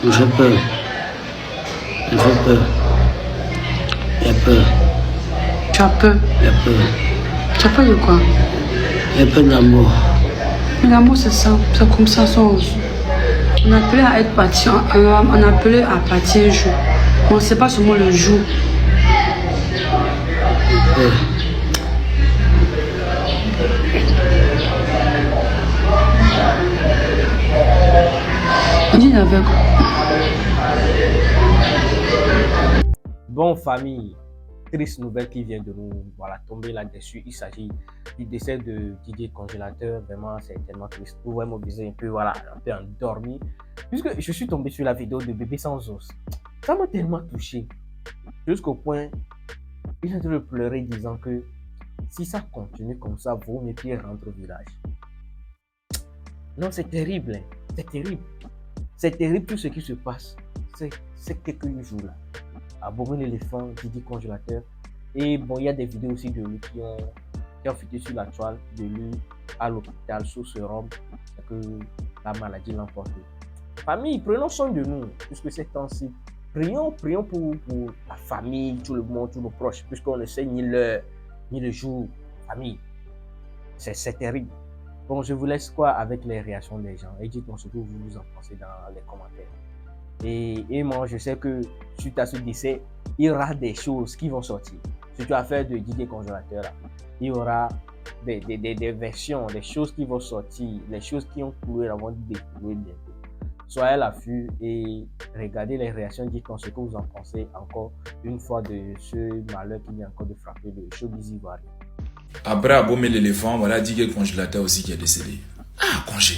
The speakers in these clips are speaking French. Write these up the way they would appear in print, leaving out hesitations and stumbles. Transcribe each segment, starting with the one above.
J'ai peur. J'ai peur. J'ai peur. Tu as peur? J'ai peur. Tu as peur de quoi? J'ai peur d'amour. Mais l'amour, c'est ça. C'est comme ça. On appelait à être parti. On appelait à partir un jour. On ne sait pas seulement le jour. J'ai peur. Dis avec. Bon, famille, triste nouvelle qui vient de nous tomber là-dessus. Il s'agit du décès de Didier Congélateur. Vraiment, c'est tellement triste. Vous voyez mon visage un peu endormi. Puisque je suis tombé sur la vidéo de Bébé Sans Os. Ça m'a tellement touché. Jusqu'au point, il est en train de pleurer disant que si ça continue comme ça, vaut mieux qu'il rentre au village. Non, c'est terrible. Hein. C'est terrible. C'est terrible tout ce qui se passe. C'est quelques jours là. Abomé l'éléphant, Didier Congélateur. Et bon, il y a des vidéos aussi de lui qui ont fuité sur la toile de lui à l'hôpital sous ce rhum que la maladie l'a emporté. Famille, prenons soin de nous, puisque ces temps-ci, prions pour la famille, tout le monde, tous nos proches, puisqu'on ne sait ni l'heure, ni le jour. Famille, c'est terrible. Bon, je vous laisse quoi avec les réactions des gens et dites-moi ce que vous en pensez dans les commentaires. Et moi, je sais que suite à ce décès, il y aura des choses qui vont sortir. Surtout à faire de Didier Congélateur, là. Il y aura des versions, des choses qui vont sortir, les choses qui ont coulé avant de découvrir bientôt. Soyez à l'affût et regardez les réactions, dites-moi ce que vous en pensez encore une fois de ce malheur qui vient encore de frapper le showbiz ivoirien. Après Abomé l'éléphant, voilà Didier Congélateur aussi qui est décédé. Ah, congé.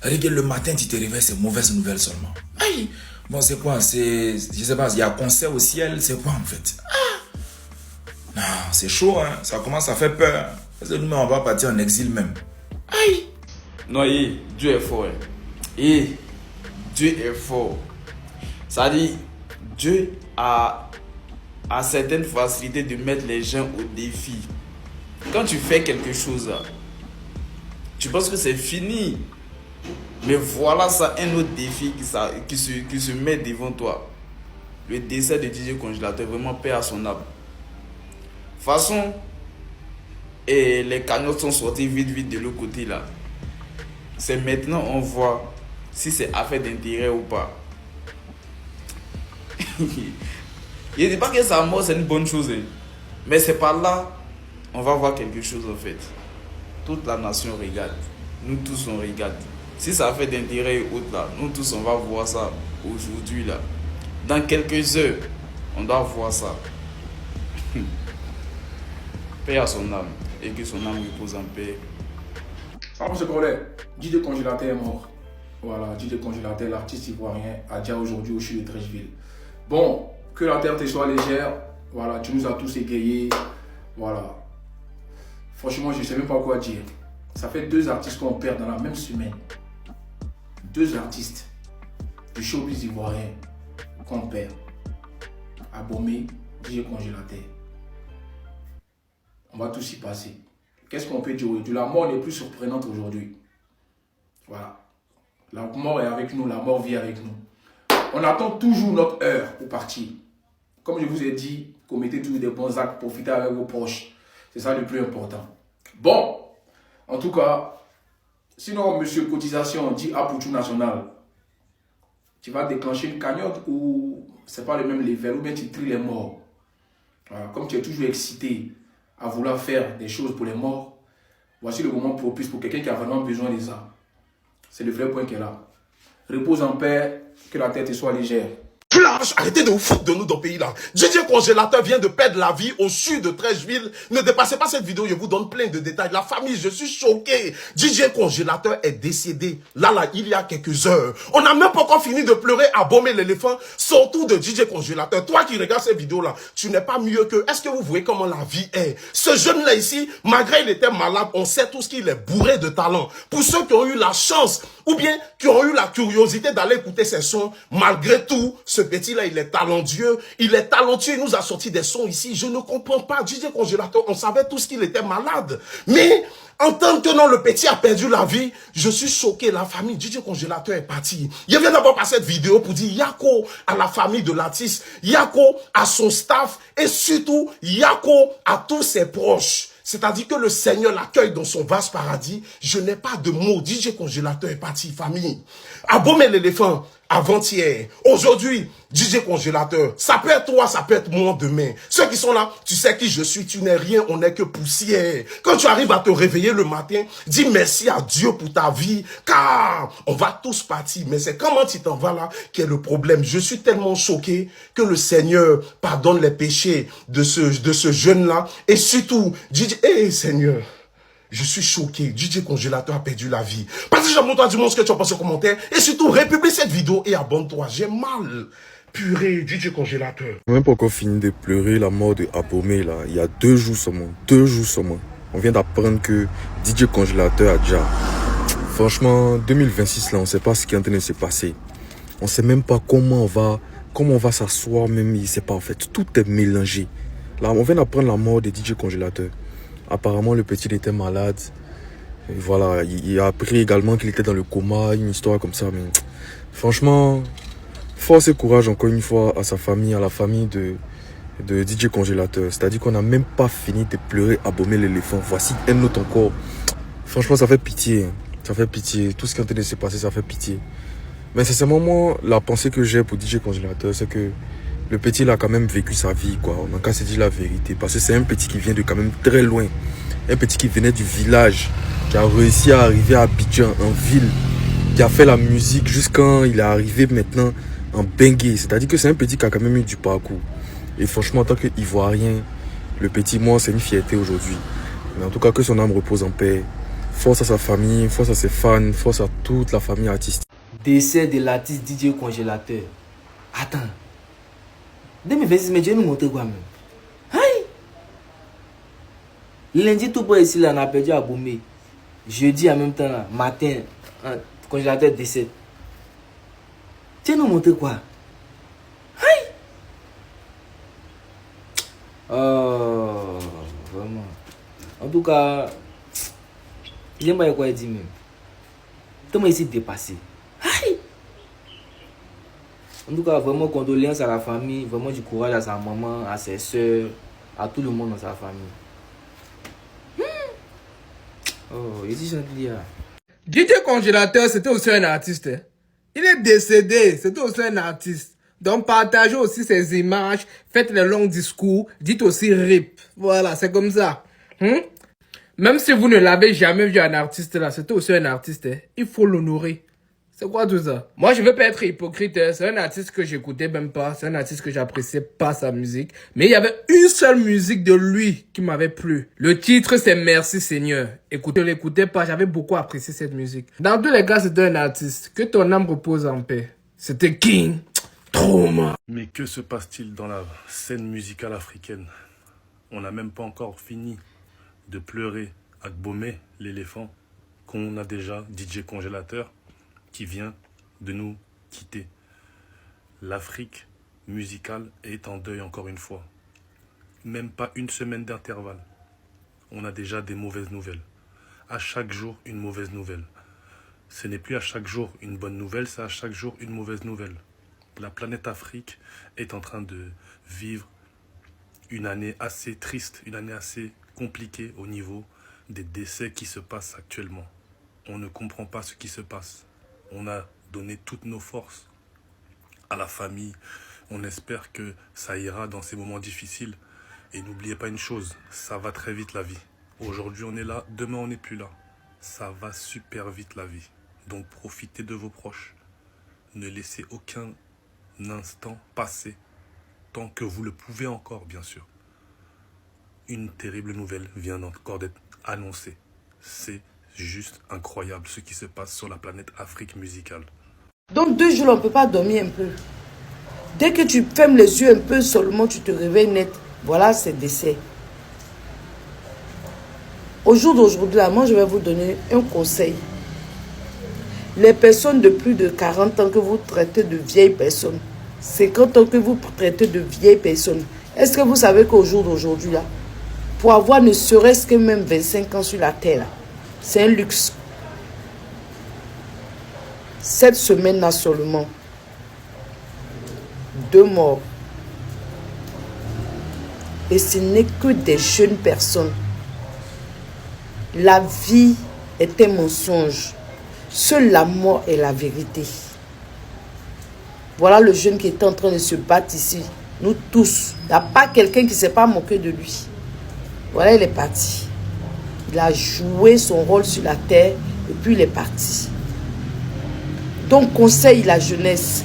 Regarde, le matin, tu te réveilles, c'est mauvaise nouvelle seulement. Aïe. Bon, c'est quoi? Je sais pas, il y a concert au ciel, c'est quoi en fait? Ah. Non, c'est chaud, hein. Ça commence à faire peur. Parce que nous, on va partir en exil même. Aïe. Non, Dieu est fort. Dieu est fort. Ça dit, Dieu a certaines facilités de mettre les gens au défi. Quand tu fais quelque chose, tu penses que c'est fini. Mais voilà ça, un autre défi qui se met devant toi. Le décès de Didier Congélateur, vraiment paix à son âme. De toute façon, et les cagnottes sont sortis vite de l'autre côté là. C'est maintenant on voit si c'est affaire d'intérêt ou pas. Je ne dis pas que sa mort c'est une bonne chose, hein. Mais c'est pas là on va voir quelque chose en fait. Toute la nation regarde. Nous tous on regarde. Si ça fait d'intérêt ou autre là, nous tous on va voir ça aujourd'hui là. Dans quelques heures, on doit voir ça. Paix à son âme et que son âme repose en paix. Alors, M. Collet, Didier Congélateur est mort. Voilà, Didier Congélateur, l'artiste ivoirien, a déjà aujourd'hui au CHU de Treichville. Bon, que la terre te soit légère. Voilà, tu nous as tous égayés. Voilà. Franchement, je ne sais même pas quoi dire. Ça fait 2 artistes qu'on perd dans la même semaine. 2 artistes du showbiz ivoirien qu'on perd. Abomé, Didier Congélateur. On va tous y passer. Qu'est-ce qu'on peut dire aujourd'hui? La mort n'est plus surprenante aujourd'hui. Voilà. La mort est avec nous, la mort vit avec nous. On attend toujours notre heure pour partir. Comme je vous ai dit, commettez toujours des bons actes, profitez avec vos proches. C'est ça le plus important. Bon, en tout cas, sinon, monsieur Cotisation dit à pour tout national, tu vas déclencher une cagnotte ou c'est pas le même level, ou bien tu tries les morts. Voilà, comme tu es toujours excité à vouloir faire des choses pour les morts, voici le moment propice pour quelqu'un qui a vraiment besoin de ça. C'est le vrai point qu'elle a. Repose en paix, que la tête soit légère. Flash, arrêtez de vous foutre de nous dans le pays là. Didier Congélateur vient de perdre la vie au sud de Treichville. Ne dépassez pas cette vidéo, je vous donne plein de détails. La famille, je suis choqué. Didier Congélateur est décédé. Là, il y a quelques heures. On n'a même pas encore fini de pleurer à Abomé l'éléphant, surtout de Didier Congélateur. Toi qui regardes cette vidéo là, tu n'es pas mieux que... Est-ce que vous voyez comment la vie est? Ce jeune là ici, malgré il était malade, on sait tous qu'il est bourré de talent. Pour ceux qui ont eu la chance, ou bien qui ont eu la curiosité d'aller écouter ses sons, malgré tout, ce petit-là, il est talentueux. Il nous a sorti des sons ici. Je ne comprends pas. DJ Congélateur, on savait tous qu'il était malade. Mais, en tant que non, le petit a perdu la vie, je suis choqué. La famille DJ Congélateur est partie. Je viens d'abord passer cette vidéo pour dire Yako à la famille de l'artiste, Yako à son staff et surtout Yako à tous ses proches. C'est-à-dire que le Seigneur l'accueille dans son vaste paradis. Je n'ai pas de mots. DJ Congélateur est parti, famille. Abomé l'éléphant, avant-hier. Aujourd'hui, DJ Congélateur. Ça peut être toi, ça peut être moi demain. Ceux qui sont là, tu sais qui je suis. Tu n'es rien, on n'est que poussière. Quand tu arrives à te réveiller le matin, dis merci à Dieu pour ta vie. Car on va tous partir. Mais c'est comment tu t'en vas là qui est le problème. Je suis tellement choqué que le Seigneur pardonne les péchés de ce jeune-là. Et surtout, DJ, Seigneur, je suis choqué. DJ Congélateur a perdu la vie. Partage à toi, dis-moi ce que tu as pensé en commentaire. Et surtout, republie cette vidéo et abonne-toi. J'ai mal. Purée, DJ Congélateur. On n'a même pas encore fini de pleurer la mort de Abomé là. Il y a 2 jours seulement. 2 jours seulement. On vient d'apprendre que DJ Congélateur a déjà... Franchement, 2026 là, on ne sait pas ce qui est en train de se passer. On ne sait même pas comment on va s'asseoir même. Il ne sait pas en fait. Tout est mélangé. Là, on vient d'apprendre la mort de DJ Congélateur. Apparemment, le petit était malade. Et voilà, il a appris également qu'il était dans le coma, une histoire comme ça. Mais franchement, force et courage encore une fois à sa famille, à la famille de DJ Congélateur. C'est-à-dire qu'on n'a même pas fini de pleurer, Abomé l'éléphant. Voici un autre encore. Franchement, ça fait pitié. Ça fait pitié. Tout ce qui est en train de se passer, ça fait pitié. Mais sincèrement, moi, la pensée que j'ai pour DJ Congélateur, c'est que le petit, il a quand même vécu sa vie, quoi. On n'a qu'à se dire la vérité. Parce que c'est un petit qui vient de quand même très loin. Un petit qui venait du village, qui a réussi à arriver à Abidjan, en ville, qui a fait la musique jusqu'à il est arrivé maintenant en Bengué. C'est-à-dire que c'est un petit qui a quand même eu du parcours. Et franchement, en tant qu'Ivoirien, le petit, moi, c'est une fierté aujourd'hui. Mais en tout cas, que son âme repose en paix. Force à sa famille, force à ses fans, force à toute la famille artistique. Décès de l'artiste DJ Congélateur. Attends. 2026, mais Dieu nous montre quoi même? Aïe! Lundi, tout pour ici, là, on a perdu à Abomé. Jeudi, en même temps, là, matin, Congélateur décès. Dieu nous montre quoi? Aïe! Oh, vraiment. En tout cas, j'aime pas quoi dire même. Tout le monde ici dépassé. Aïe! En tout cas, vraiment condoléances à la famille, vraiment du courage à sa maman, à ses soeurs, à tout le monde dans sa famille. Oh, il dit gentil. DJ Congélateur, c'était aussi un artiste. Hein. Il est décédé, c'était aussi un artiste. Donc partagez aussi ses images, faites les longs discours, dites aussi RIP. Voilà, c'est comme ça. Même si vous ne l'avez jamais vu un artiste là, c'était aussi un artiste. Hein. Il faut l'honorer. C'est quoi tout ça? Moi, je veux pas être hypocrite. Hein. C'est un artiste que j'écoutais même pas. C'est un artiste que j'appréciais pas sa musique. Mais il y avait une seule musique de lui qui m'avait plu. Le titre, c'est Merci Seigneur. Écoutez, je l'écoutais pas. J'avais beaucoup apprécié cette musique. Dans tous les cas, c'était un artiste. Que ton âme repose en paix. C'était King Trauma. Mais que se passe-t-il dans la scène musicale africaine? On n'a même pas encore fini de pleurer Abomé l'éléphant qu'on a déjà DJ Congélateur qui vient de nous quitter. L'Afrique musicale est en deuil encore une fois. Même pas une semaine d'intervalle. On a déjà des mauvaises nouvelles. À chaque jour, une mauvaise nouvelle. Ce n'est plus à chaque jour une bonne nouvelle, c'est à chaque jour une mauvaise nouvelle. La planète Afrique est en train de vivre une année assez triste, une année assez compliquée au niveau des décès qui se passent actuellement. On ne comprend pas ce qui se passe. On a donné toutes nos forces à la famille. On espère que ça ira dans ces moments difficiles. Et n'oubliez pas une chose, ça va très vite la vie. Aujourd'hui on est là, demain on n'est plus là. Ça va super vite la vie. Donc profitez de vos proches. Ne laissez aucun instant passer. Tant que vous le pouvez encore, bien sûr. Une terrible nouvelle vient encore d'être annoncée. C'est juste incroyable ce qui se passe sur la planète Afrique musicale. Donc 2 jours, on ne peut pas dormir un peu. Dès que tu fermes les yeux un peu seulement, tu te réveilles net. Voilà, c'est décès. Au jour d'aujourd'hui, là, moi, je vais vous donner un conseil. Les personnes de plus de 40 ans que vous traitez de vieilles personnes, 50 ans que vous traitez de vieilles personnes. Est-ce que vous savez qu'au jour d'aujourd'hui, là, pour avoir ne serait-ce que même 25 ans sur la terre, c'est un luxe. Cette semaine-là seulement, 2 morts. Et ce n'est que des jeunes personnes. La vie est un mensonge. Seule la mort est la vérité. Voilà le jeune qui est en train de se battre ici. Nous tous. Il n'y a pas quelqu'un qui ne s'est pas moqué de lui. Voilà, il est parti. Il a joué son rôle sur la terre et puis il est parti. Donc, conseille la jeunesse.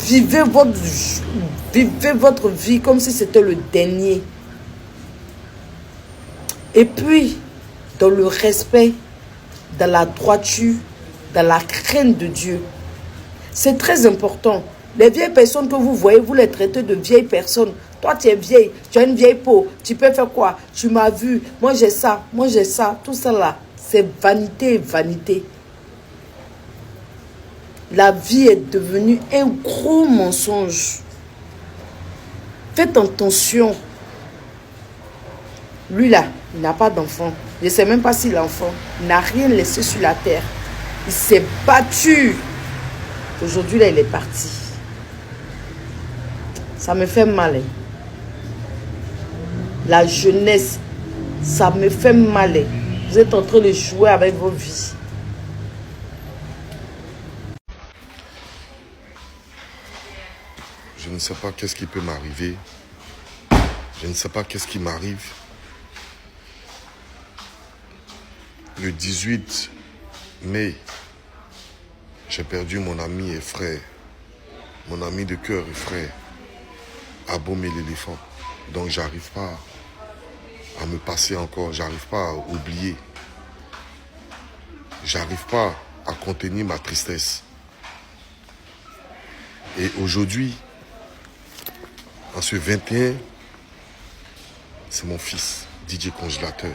Vivez votre vie comme si c'était le dernier. Et puis, dans le respect, dans la droiture, dans la crainte de Dieu. C'est très important. Les vieilles personnes que vous voyez, vous les traitez de vieilles personnes. Toi, tu es vieille, tu as une vieille peau. Tu peux faire quoi? Tu m'as vu, moi j'ai ça, moi j'ai ça. Tout ça là, c'est vanité et vanité. La vie est devenue un gros mensonge. Faites attention. Lui là, il n'a pas d'enfant. Je ne sais même pas s'il a enfant. Il n'a rien laissé sur la terre. Il s'est battu. Aujourd'hui là, il est parti. Ça me fait mal. Hein. La jeunesse, ça me fait mal. Hein. Vous êtes en train de jouer avec vos vies. Je ne sais pas qu'est-ce qui peut m'arriver. Je ne sais pas qu'est-ce qui m'arrive. Le 18 mai, j'ai perdu mon ami et frère. Mon ami de cœur et frère. Abomey l'éléphant. Donc j'arrive pas à me passer encore. J'arrive pas à oublier. J'arrive pas à contenir ma tristesse. Et aujourd'hui, en ce 21, c'est mon fils, DJ Congélateur.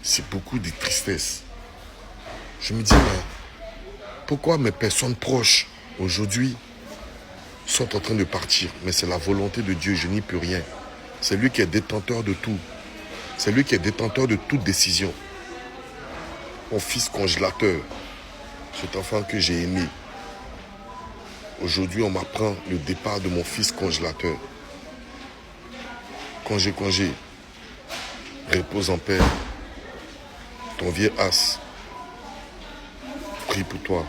C'est beaucoup de tristesse. Je me dis, mais pourquoi mes personnes proches, aujourd'hui, sont en train de partir? Mais c'est la volonté de Dieu, je n'y peux rien. C'est lui qui est détenteur de tout. C'est lui qui est détenteur de toute décision. Mon fils Congélateur, cet enfant que j'ai aimé. Aujourd'hui, on m'apprend le départ de mon fils Congélateur. Congé, repose en paix. Ton vieux as prie pour toi,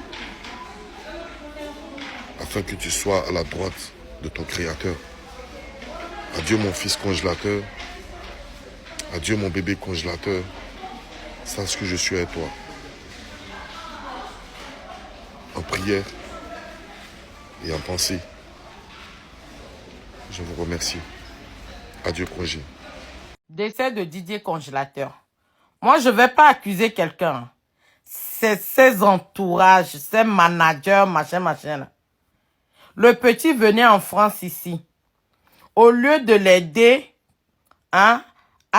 afin que tu sois à la droite de ton Créateur. Adieu mon fils Congélateur. Adieu mon bébé Congélateur. Sache que je suis à toi. En prière et en pensée. Je vous remercie. Adieu Congé. Décès de Didier Congélateur. Moi, je ne vais pas accuser quelqu'un. C'est ses entourages, ses managers, machin. Là. Le petit venait en France ici. Au lieu de l'aider à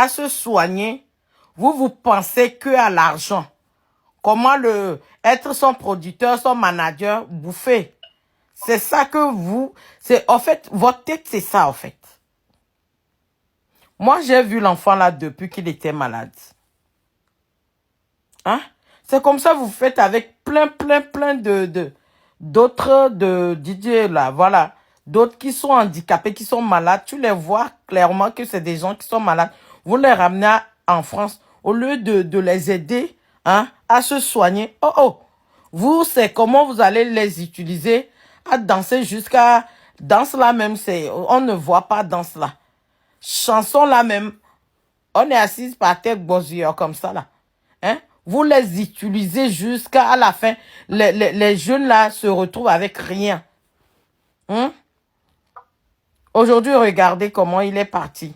se soigner, vous pensez que à l'argent. Comment être son producteur, son manager, bouffer. C'est ça que vous... En fait, votre tête, c'est ça, en fait. Moi, j'ai vu l'enfant là depuis qu'il était malade. Hein? C'est comme ça que vous faites avec plein d'autres DJ là, voilà. D'autres qui sont handicapés, qui sont malades. Tu les vois clairement que c'est des gens qui sont malades. Vous les ramenez en France au lieu de les aider hein, à se soigner. Vous, c'est comment vous allez les utiliser à danser jusqu'à... Danse là même, on ne voit pas danse là. Chanson là même, on est assis par terre bosilleur comme ça là. Hein? Vous les utilisez jusqu'à la fin. Les jeunes là se retrouvent avec rien. Hein? Aujourd'hui, regardez comment il est parti.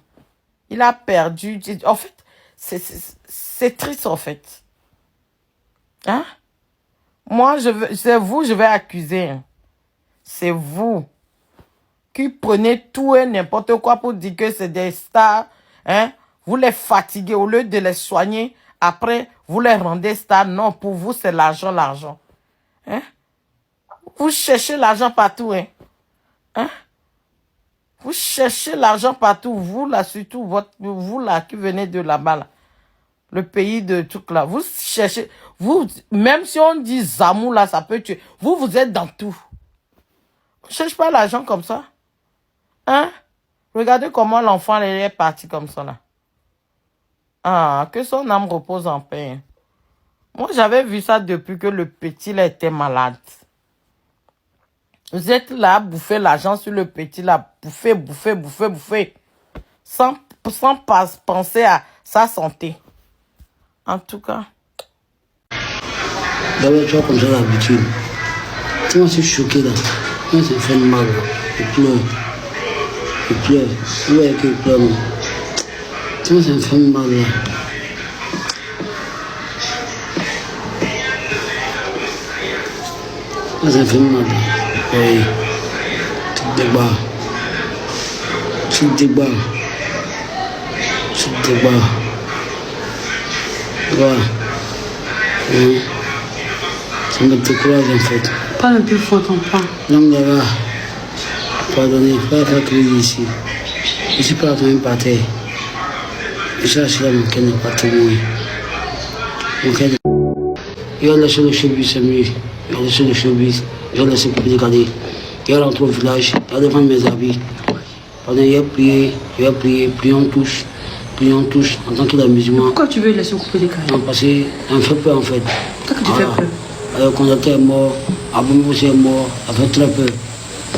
Il a perdu. En fait, c'est triste en fait. Hein? Moi, c'est vous, je vais accuser. Hein. C'est vous qui prenez tout et n'importe quoi pour dire que c'est des stars. Hein? Vous les fatiguez au lieu de les soigner. Après, vous les rendez stars. Non, pour vous, c'est l'argent. Hein? Vous cherchez l'argent partout. Hein? Hein? Vous cherchez l'argent partout, vous là, surtout vous là qui venez de là-bas, là, le pays de tout là. Vous cherchez, vous, même si on dit Zamou là, ça peut tuer. Vous êtes dans tout. Ne cherche pas l'argent comme ça. Hein? Regardez comment l'enfant est parti comme ça là. Ah, que son âme repose en paix. Moi, j'avais vu ça depuis que le petit là était malade. Vous êtes là à bouffer l'argent sur le petit là. Bouffer. Sans penser à sa santé. En tout cas. D'abord, tu vois comme ça l'habitude. Tu vois, je suis choqué là. Moi, ça fait mal là. Il pleure. Où est-ce qu'il pleure? Tu vois, ça me fait mal là. Moi, ça me fait mal là. Oui. Tu te débats. Ouais. Oui. Ça me décourage en fait. Parle un peu fort ton plan. Non, mais là, pardonnez, il faut faire crise ici. Je suis pas quand même par terre. Je cherche là mon cœur n'est pas témoin. Mon cœur il a laissé le showbiz, c'est mieux. Il a laissé le showbiz. Il a laissé couper des cadets. Il a rentré au village. Il a devant mes habits. Pendant il a prié, prions tous. En tant que la musulman. Pourquoi tu veux laisser couper des cadets? Non, parce que ça me fait peur en fait. Pourquoi tu fais peur? Le conducteur est mort, Aboumou aussi est mort, ça fait très peur.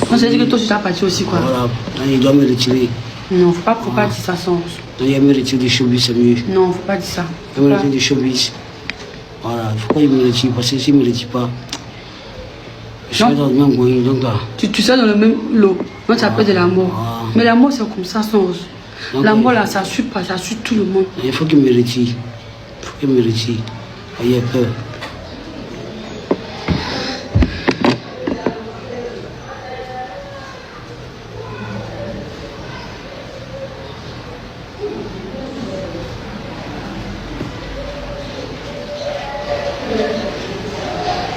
On s'est dit que toi tu t'as parti aussi quoi. Voilà, il doit me retirer. Non, faut pas dire ça sans. Il doit me retirer du showbiz, c'est mieux. Non, faut pas dire ça. Il doit me retirer du showbiz. Voilà, il faut pas qu'il me retire, parce que s'il ne me retire pas, je serai dans le même coin, donc là. Tu seras dans le même lot, donc tu as peur de la mort. Mais la mort c'est comme ça, sans. La mort là, ça suit pas, ça suit tout le monde. Il faut qu'il me retire. Il a peur.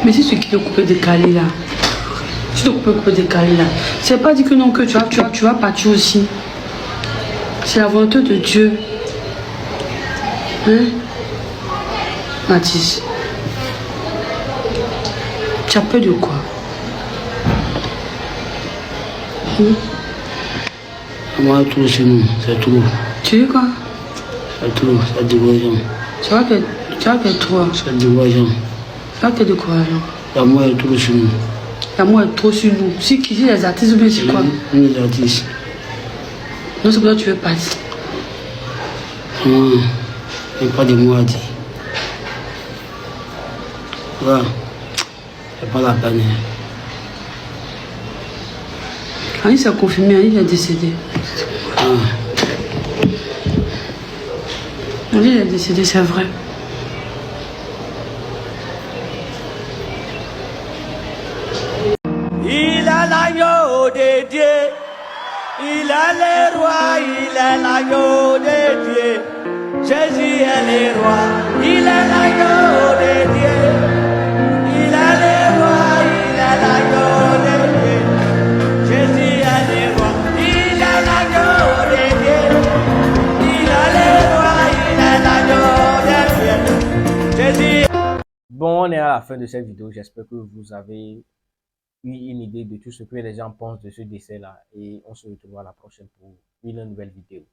Mais si tu quittes le coupé décalé là, c'est pas dit que non, que tu vas partir aussi. C'est la volonté de Dieu. Hein? Mathis, tu as peur de quoi? Moi, tout chez nous, c'est tout. Tu veux quoi? C'est tout, c'est décourageant. Tu vois que toi. C'est décourageant. Tu vois que décourageant. L'amour est trop sur nous. L'amour est trop sur nous. Si qui dit les artistes ou bien c'est quoi? Les artistes. Non, c'est pour ça que tu veux partir. Non, il n'y a pas de mots à dire. Voilà, c'est pas la peine. Quand il s'est confirmé, il est décédé. Il est décédé, c'est vrai. Il a l'agneau de Dieu. Il a le roi, il est l'agneau de Dieu. Jésus est le roi, il est l'agneau de Dieu. Il a le roi, il est l'agneau de Dieu. Jésus est le roi, il est l'agneau de Dieu. Il a le roi, il est l'agneau de Dieu. Jésus. Bon, on est à la fin de cette vidéo. J'espère que vous avez eu une idée de tout ce que les gens pensent de ce décès-là. Et on se retrouvera la prochaine pour une nouvelle vidéo.